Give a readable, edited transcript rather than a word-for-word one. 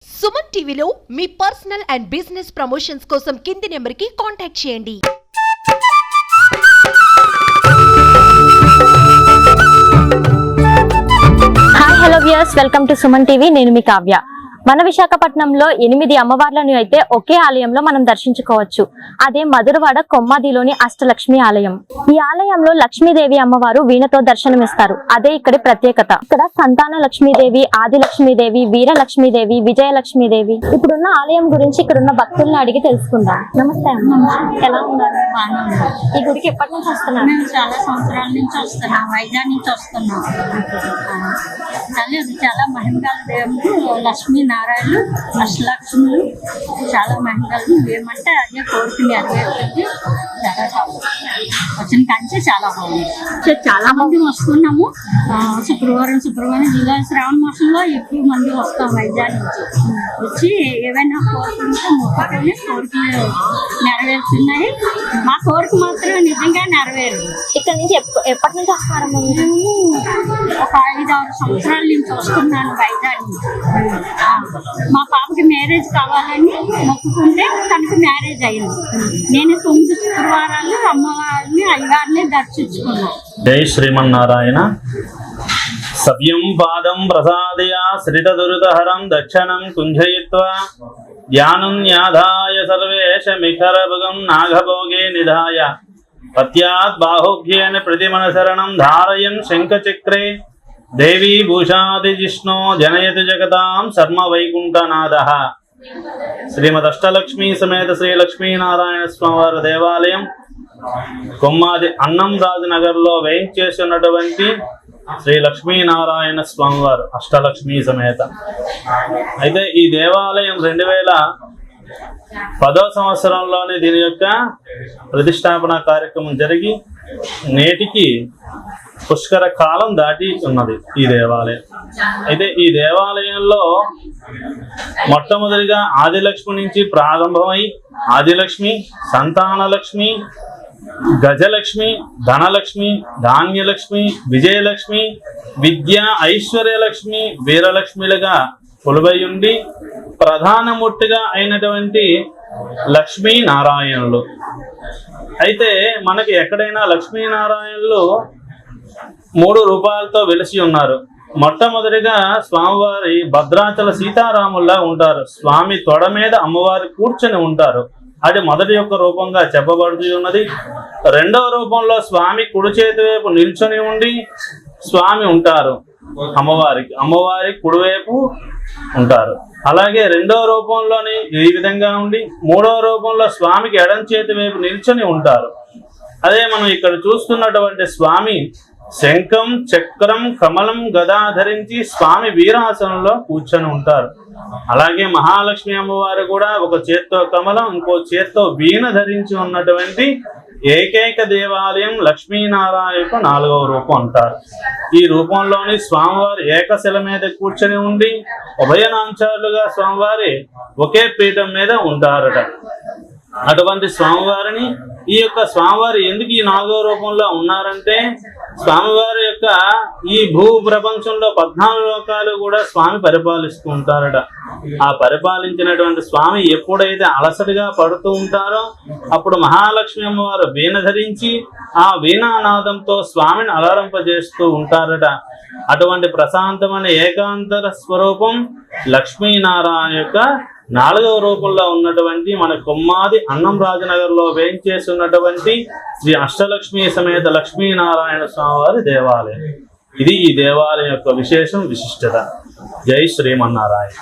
సుమన్ టీవీలో మీ personal and business promotions కోసం కింది నెంబర్కి కాంటాక్ట్ చేయండి. Hi hello viewers, welcome to Suman TV. నేను మీ కావ్య. మన విశాఖపట్నంలో 8 అమ్మవార్లను అయితే ఒకే ఆలయంలో మనం దర్శించుకోవచ్చు. అదే మధురవాడ కొమ్మాదిలోని అష్టలక్ష్మి ఆలయం. ఈ ఆలయంలో లక్ష్మీదేవి అమ్మవారు వీణతో దర్శనమిస్తారు. అదే ఇక్కడి ప్రత్యేకత. ఇక్కడ సంతాన లక్ష్మీదేవి, ఆది లక్ష్మీదేవి, వీర లక్ష్మీదేవి, విజయలక్ష్మీదేవి. ఇప్పుడున్న ఆలయం గురించి ఇక్కడున్న భక్తులను అడిగి తెలుసుకుందాం. నమస్తే అమ్మ, ఎలా ఉన్నారు? ఈ గుడికి ఎప్పటి నుంచి వస్తున్నారు? మేము చాలా సంవత్సరాల నుంచి వస్తున్నాం, వైజాగ్ నుంచి వస్తున్నాం. చాలా మహిమగల దేవుడు లక్ష్మీనారాయణులు, అష్టలక్ష్ములు, చాలా మహిమగలు. ఏమంటే అదే కోరిక నెరవేరుతుంది. చాలా వచ్చిన కంచి చాలా బాగుంది. చాలా మంది వస్తున్నాము. శుక్రవారం ఇలా శ్రావణ మాసంలో ఎక్కువ మంది వస్తాం వైజాగ్ నుంచి. వచ్చి ఏవైనా కోరుకుంటే మొక్కగానే కోరికలు నెరవేరుతున్నాయి. మా కోరిక మాత్రం నిజంగా నెరవేరు. ఇక్కడ నుంచి ఎప్పటి నుంచి వస్తున్నారమ్మా? మేము ఒక 5-6 సంవత్సరాల నుంచి వస్తున్నాను వైజాగ్ నుంచి. మా పాపకి మ్యారేజ్ కావాలని మొక్కుకుంటే తనకు మ్యారేజ్ అయింది. నేను 9 శుక్రవారాలు అమ్మవారిని అయ్యగారిని దర్శించుకున్నాను. జై శ్రీమన్నారాయణ. సవ్యం పాదం ప్రసాదయా శ్రితదురితహరం దక్షిణం కుంజయిత్వా ధ్యానున్యాధాయ సర్వేశమిఖరభగం నాగభోగే నిధాయ పత్యాత్ బాహుభ్యేన ప్రతిమనశరణం ధారయన్ శంఖచక్రే దేవీ భూషాది జిష్ణో జనయతి జగతాం శర్మ వైకుంఠనాథః. శ్రీమద్ అష్టలక్ష్మీ సమేత శ్రీ లక్ష్మీనారాయణ స్వామివారి దేవాలయం కొమ్మాది అన్నం రాజనగర్లో వేయించేసి ఉన్నటువంటి శ్రీ లక్ష్మీనారాయణ స్వామివారు అష్టలక్ష్మీ సమేత. అయితే ఈ దేవాలయం 2010వ సంవత్సరంలోనే దీని యొక్క ప్రతిష్టాపన కార్యక్రమం జరిగి నేటికి పుష్కర కాలం దాటి ఉన్నది ఈ దేవాలయం. అయితే ఈ దేవాలయంలో మొట్టమొదటిగా ఆదిలక్ష్మి నుంచి ప్రారంభమై ఆదిలక్ష్మి, సంతానలక్ష్మి, గజలక్ష్మి, ధనలక్ష్మి, ధాన్యలక్ష్మి, విజయలక్ష్మి, విద్య, ఐశ్వర్యలక్ష్మి, వీరలక్ష్మిలుగా కొలువై ఉండి ప్రధానమూర్తిగా అయినటువంటి లక్ష్మీనారాయణులు. అయితే మనకి ఎక్కడైనా లక్ష్మీనారాయణులు 3 రూపాలతో వెలిసి ఉన్నారు. మొట్టమొదటిగా స్వామివారి భద్రాచల సీతారాముల్లా ఉంటారు. స్వామి తొడ మీద అమ్మవారి కూర్చొని ఉంటారు. అది మొదటి యొక్క రూపంగా చెప్పబడుతూ ఉన్నది. రెండవ రూపంలో స్వామి కుడి చేతి వైపు నిల్చొని ఉండి స్వామి ఉంటారు. అమ్మవారి కుడివైపు ఉంటారు. అలాగే రెండవ రూపంలోని ఈ విధంగా ఉండి మూడవ రూపంలో స్వామికి ఎడం చేతి వైపు నిల్చొని ఉంటారు. అదే మనం ఇక్కడ చూస్తున్నటువంటి స్వామి శంఖం, చక్రం, కమలం, గదా ధరించి స్వామి వీరాసనంలో కూర్చొని ఉంటారు. అలాగే మహాలక్ష్మి అమ్మవారు కూడా ఒక చేత్తో కమలం, ఇంకో చేత్తో వీణ ధరించి ఉన్నటువంటి ఏకైక దేవాలయం లక్ష్మీనారాయణ యొక్క 4వ రూపం అంటారు. ఈ రూపంలోని స్వామివారి ఏకశిల మీద కూర్చొని ఉండి ఉభయనాంచాలుగా స్వామివారి ఒకే పీఠం మీద ఉంటారట. అటువంటి స్వామివారిని ఈ యొక్క స్వామివారి ఎందుకు ఈ 4వ రూపంలో ఉన్నారంటే స్వామివారి యొక్క ఈ భూ ప్రపంచంలో 14 లోకాలు కూడా స్వామి పరిపాలిస్తూ ఉంటారట. ఆ పరిపాలించినటువంటి స్వామి ఎప్పుడైతే అలసటగా పడుతూ ఉంటారో అప్పుడు మహాలక్ష్మి అమ్మవారు వీణ ధరించి ఆ వీణానాదంతో స్వామిని అలరింపజేస్తూ ఉంటారట. అటువంటి ప్రశాంతమైన ఏకాంతర స్వరూపం లక్ష్మీనారాయణ యొక్క 4వ రూపంలో ఉన్నటువంటి మన కొమ్మాది అన్నం రాజనగర్లో వేయించేసి ఉన్నటువంటి శ్రీ అష్టలక్ష్మి సమేత లక్ష్మీనారాయణ స్వామివారి దేవాలయం. ఇది ఈ దేవాలయం యొక్క విశేషం, విశిష్టత. జై శ్రీమన్నారాయణ.